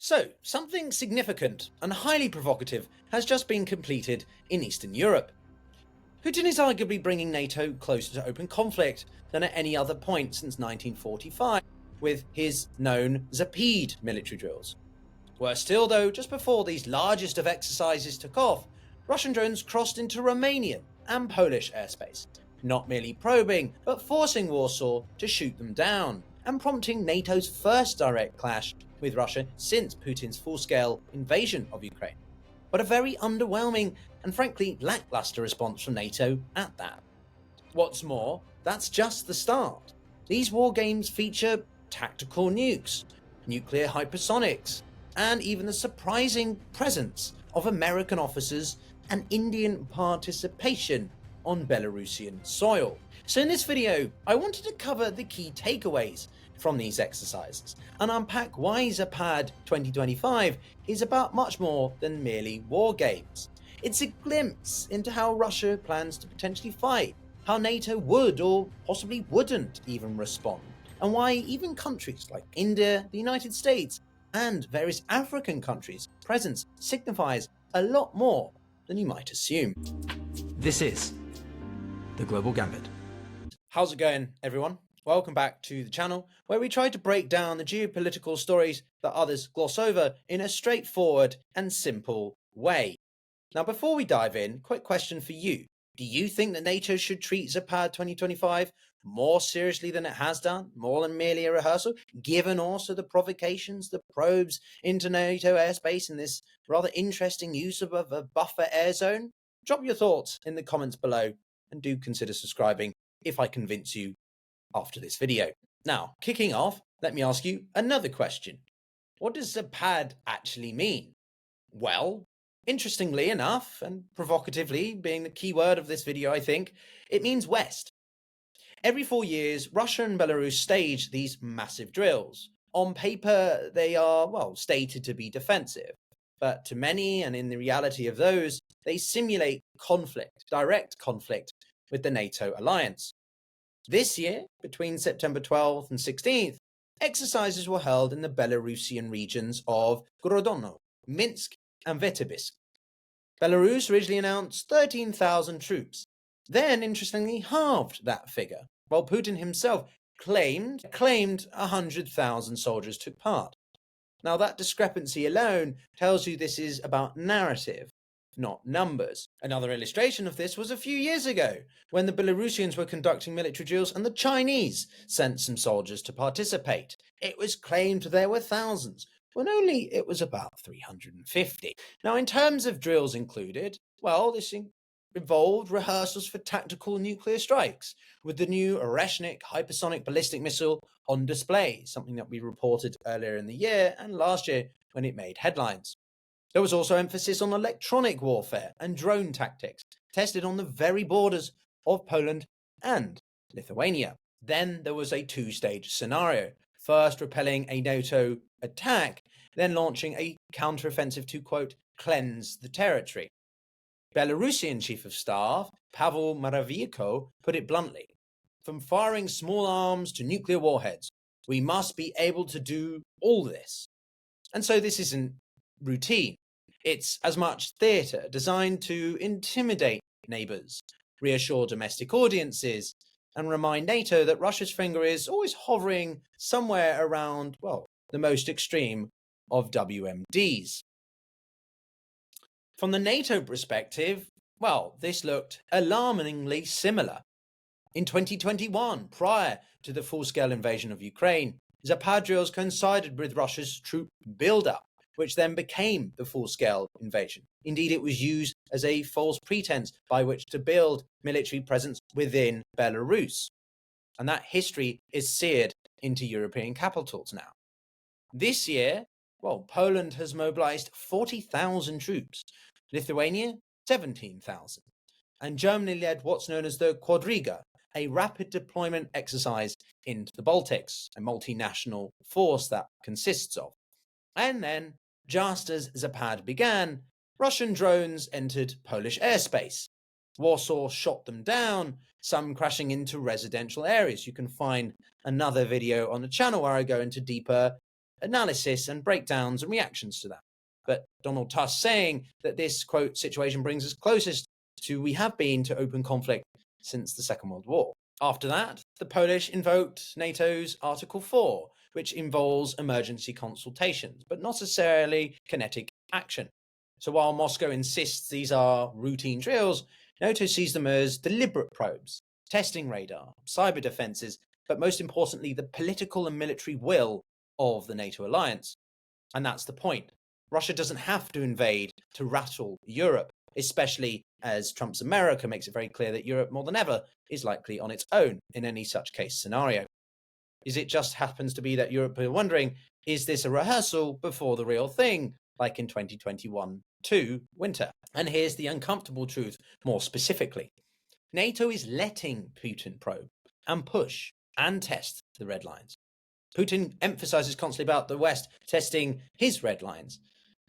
So, something significant and highly provocative has just been completed in Eastern Europe. Putin is arguably bringing NATO closer to open conflict than at any other point since 1945, with his known Zapad military drills. Worse still though, just before these largest of exercises took off, Russian drones crossed into Romanian and Polish airspace, not merely probing, but forcing Warsaw to shoot them down, and prompting NATO's first direct clash with Russia since Putin's full-scale invasion of Ukraine. But a very underwhelming and frankly lackluster response from NATO at that. What's more, that's just the start. These war games feature tactical nukes, nuclear hypersonics, and even the surprising presence of American officers and Indian participation on Belarusian soil. So in this video, I wanted to cover the key takeaways from these exercises and unpack why Zapad 2025 is about much more than merely war games. It's a glimpse into how Russia plans to potentially fight, how NATO would or possibly wouldn't even respond, and why even countries like India, the United States, and various African countries' presence signifies a lot more than you might assume. This is the Global Gambit. How's it going, everyone? Welcome back to the channel, where we try to break down the geopolitical stories that others gloss over in a straightforward and simple way. Now, before we dive in, quick question for you. Do you think that NATO should treat Zapad 2025 more seriously than it has done, more than merely a rehearsal, given also the provocations, the probes into NATO airspace and this rather interesting use of a buffer air zone? Drop your thoughts in the comments below and do consider subscribing if I convince you after this video. Now, kicking off, let me ask you another question. What does Zapad actually mean? Well, interestingly enough, and provocatively being the key word of this video, I think, it means West. Every 4 years, Russia and Belarus stage these massive drills. On paper, they are, well, stated to be defensive. But to many, and in the reality of those, they simulate conflict, direct conflict with the NATO alliance. This year, between September 12th and 16th, exercises were held in the Belarusian regions of Grodno, Minsk, and Vitebsk. Belarus originally announced 13,000 troops, then interestingly halved that figure, while Putin himself claimed 100,000 soldiers took part. Now that discrepancy alone tells you this is about narrative, not numbers. Another illustration of this was a few years ago, when the Belarusians were conducting military drills and the Chinese sent some soldiers to participate. It was claimed there were thousands, when only it was about 350. Now, in terms of drills included, well, this involved rehearsals for tactical nuclear strikes, with the new Oreshnik hypersonic ballistic missile on display, something that we reported earlier in the year and last year when it made headlines. There was also emphasis on electronic warfare and drone tactics, tested on the very borders of Poland and Lithuania. Then there was a two-stage scenario, first repelling a NATO attack, then launching a counteroffensive to, quote, cleanse the territory. Belarusian Chief of Staff, Pavel Maravieko, put it bluntly, from firing small arms to nuclear warheads, we must be able to do all this. And so this isn't routine. It's as much theatre designed to intimidate neighbours, reassure domestic audiences, and remind NATO that Russia's finger is always hovering somewhere around, well, the most extreme of WMDs. From the NATO perspective, well, this looked alarmingly similar. In 2021, prior to the full-scale invasion of Ukraine, Zapad drills coincided with Russia's troop build-up, which then became the full-scale invasion. Indeed, it was used as a false pretense by which to build military presence within Belarus. And that history is seared into European capitals now. This year, well, Poland has mobilized 40,000 troops, Lithuania 17,000, and Germany led what's known as the Quadriga, a rapid deployment exercise into the Baltics, a multinational force that consists of. And then, just as Zapad began, Russian drones entered Polish airspace. Warsaw shot them down, some crashing into residential areas. You can find another video on the channel where I go into deeper analysis and breakdowns and reactions to that. But Donald Tusk saying that this, quote, situation brings us closest to we have been to open conflict since the Second World War. After that, the Polish invoked NATO's Article 4, which involves emergency consultations, but not necessarily kinetic action. So while Moscow insists these are routine drills, NATO sees them as deliberate probes, testing radar, cyber defenses, but most importantly, the political and military will of the NATO alliance. And that's the point. Russia doesn't have to invade to rattle Europe, especially as Trump's America makes it very clear that Europe more than ever is likely on its own in any such case scenario. Is it just happens to be that Europe are wondering, is this a rehearsal before the real thing, like in 2021-2 winter? And here's the uncomfortable truth more specifically. NATO is letting Putin probe and push and test the red lines. Putin emphasizes constantly about the West testing his red lines.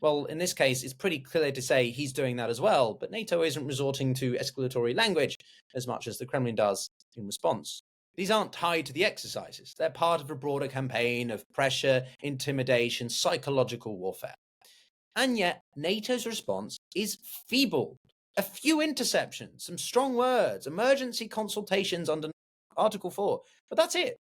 Well, in this case, it's pretty clear to say he's doing that as well, but NATO isn't resorting to escalatory language as much as the Kremlin does in response. These aren't tied to the exercises. They're part of a broader campaign of pressure, intimidation, psychological warfare. And yet, NATO's response is feeble. A few interceptions, some strong words, emergency consultations under Article 4, but that's it.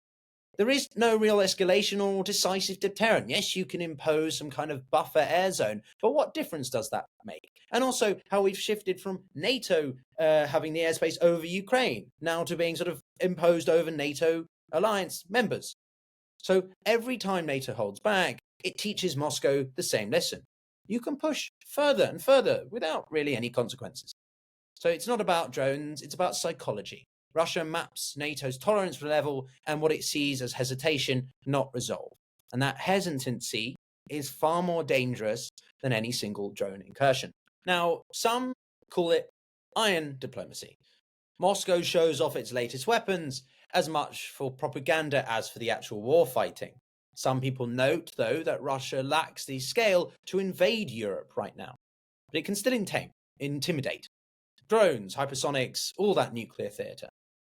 There is no real escalation or decisive deterrent. Yes, you can impose some kind of buffer air zone, but what difference does that make? And also how we've shifted from NATO having the airspace over Ukraine now to being sort of imposed over NATO alliance members. So every time NATO holds back, it teaches Moscow the same lesson. You can push further and further without really any consequences. So it's not about drones, it's about psychology. Russia maps NATO's tolerance level and what it sees as hesitation, not resolve. And that hesitancy is far more dangerous than any single drone incursion. Now, some call it iron diplomacy. Moscow shows off its latest weapons as much for propaganda as for the actual war fighting. Some people note, though, that Russia lacks the scale to invade Europe right now. But it can still intimidate. Drones, hypersonics, all that nuclear theatre.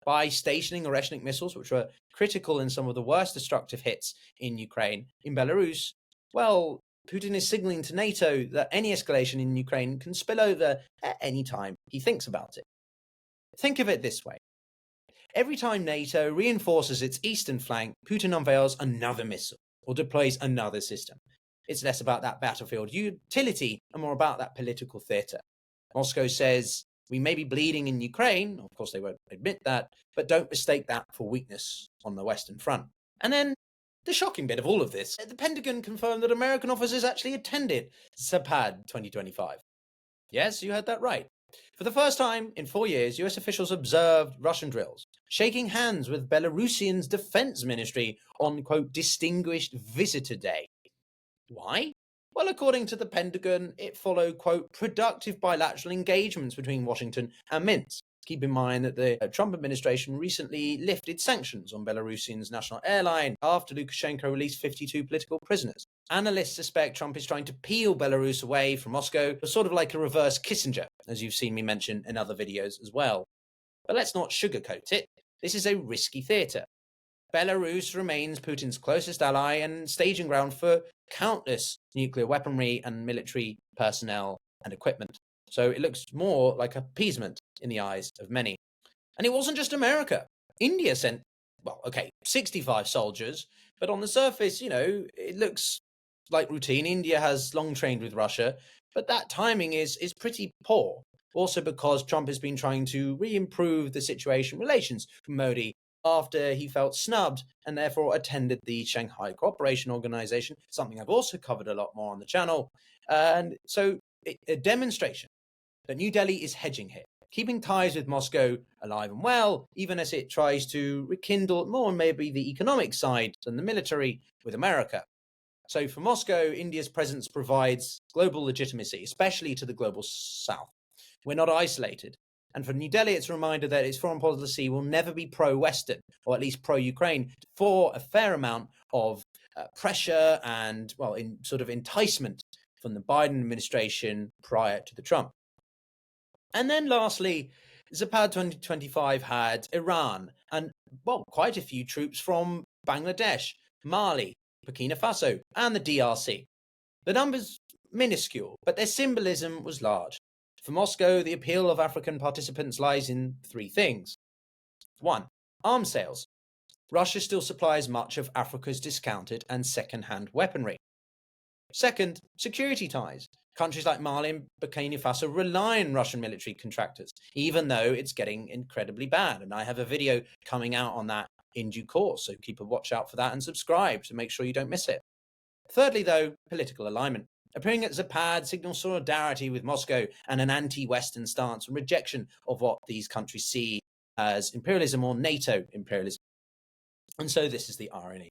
By stationing Oreshnik missiles, which were critical in some of the worst destructive hits in Ukraine, in Belarus, well, Putin is signaling to NATO that any escalation in Ukraine can spill over at any time he thinks about it. Think of it this way. Every time NATO reinforces its eastern flank, Putin unveils another missile or deploys another system. It's less about that battlefield utility and more about that political theatre. Moscow says, we may be bleeding in Ukraine, of course they won't admit that, but don't mistake that for weakness on the Western Front. And then, the shocking bit of all of this, the Pentagon confirmed that American officers actually attended Zapad 2025. Yes, you heard that right. For the first time in 4 years, US officials observed Russian drills, shaking hands with Belarusian's defense ministry on, quote, Distinguished Visitor Day. Why? Well, according to the Pentagon, it followed, quote, productive bilateral engagements between Washington and Minsk. Keep in mind that the Trump administration recently lifted sanctions on Belarusian's national airline after Lukashenko released 52 political prisoners. Analysts suspect Trump is trying to peel Belarus away from Moscow, sort of like a reverse Kissinger, as you've seen me mention in other videos as well. But let's not sugarcoat it. This is a risky theatre. Belarus remains Putin's closest ally and staging ground for countless nuclear weaponry and military personnel and equipment. So it looks more like appeasement in the eyes of many. And it wasn't just America. India sent, 65 soldiers, but on the surface, it looks like routine. India has long trained with Russia, but that timing is pretty poor. Also because Trump has been trying to re-improve the situation relations with Modi after he felt snubbed and therefore attended the Shanghai Cooperation Organization, something I've also covered a lot more on the channel. And so a demonstration that New Delhi is hedging here, keeping ties with Moscow alive and well, even as it tries to rekindle more maybe the economic side than the military with America. So for Moscow, India's presence provides global legitimacy, especially to the global south. We're not isolated. And for New Delhi, it's a reminder that its foreign policy will never be pro-Western, or at least pro-Ukraine, for a fair amount of pressure and, in sort of enticement from the Biden administration prior to the Trump. And then lastly, Zapad 2025 had Iran and, quite a few troops from Bangladesh, Mali, Burkina Faso, and the DRC. The numbers minuscule, but their symbolism was large. For Moscow, the appeal of African participants lies in three things. 1. Arms sales. Russia still supplies much of Africa's discounted and second-hand weaponry. Second, security ties. Countries like Mali and Burkina Faso rely on Russian military contractors, even though it's getting incredibly bad. And I have a video coming out on that in due course, so keep a watch out for that and subscribe to make sure you don't miss it. Thirdly, though, political alignment. Appearing at Zapad signals solidarity with Moscow and an anti-Western stance and rejection of what these countries see as imperialism or NATO imperialism. And so this is the irony.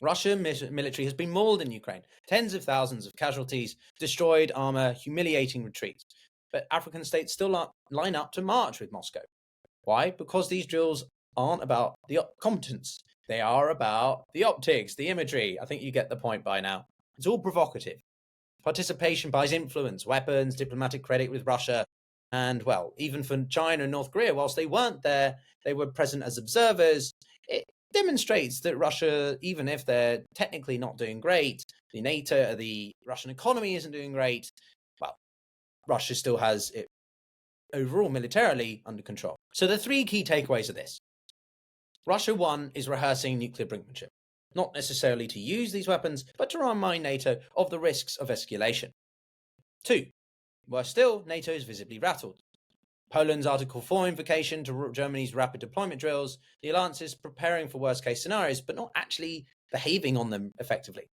Russian military has been mauled in Ukraine, tens of thousands of casualties, destroyed armor, humiliating retreats. But African states still line up to march with Moscow. Why? Because these drills aren't about the competence. They are about the optics, the imagery. I think you get the point by now. It's all provocative. Participation buys influence, weapons, diplomatic credit with Russia. And, well, even for China and North Korea, whilst they weren't there, they were present as observers. It demonstrates that Russia, even if they're technically not doing great, the Russian economy isn't doing great, well, Russia still has it overall militarily under control. So the three key takeaways are this. Russia, 1, is rehearsing nuclear brinkmanship, not necessarily to use these weapons, but to remind NATO of the risks of escalation. 2, worse still, NATO is visibly rattled. Poland's Article 4 invocation to Germany's rapid deployment drills, the alliance is preparing for worst-case scenarios, but not actually behaving on them effectively.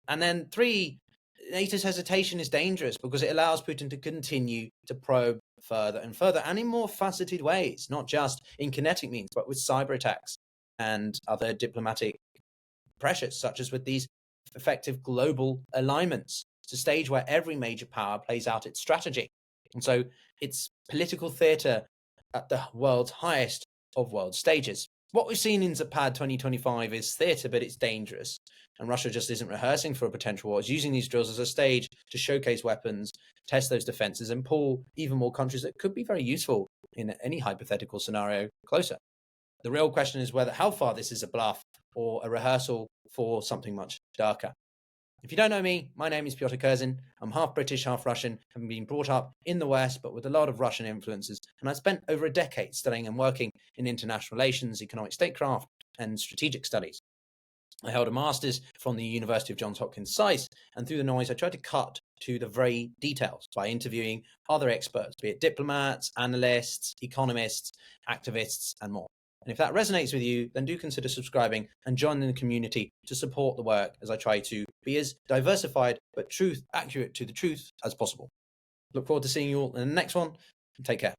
And then 3, NATO's hesitation is dangerous because it allows Putin to continue to probe further and further, and in more faceted ways, not just in kinetic means, but with cyber attacks and other diplomatic pressures, such as with these effective global alignments. It's a stage where every major power plays out its strategy. And so it's political theatre at the world's highest of world stages. What we've seen in Zapad 2025 is theatre, but it's dangerous. And Russia just isn't rehearsing for a potential war. It's using these drills as a stage to showcase weapons, test those defences, and pull even more countries that could be very useful in any hypothetical scenario closer. The real question is how far this is a bluff or a rehearsal for something much darker. If you don't know me, my name is Pyotr Kurzin. I'm half British, half Russian, having been brought up in the West, but with a lot of Russian influences. And I spent over a decade studying and working in international relations, economic statecraft, and strategic studies. I held a master's from the University of Johns Hopkins SAIS, and through the noise, I tried to cut to the very details by interviewing other experts, be it diplomats, analysts, economists, activists, and more. And if that resonates with you, then do consider subscribing and joining the community to support the work as I try to be as diversified but accurate to the truth as possible. Look forward to seeing you all in the next one, and take care.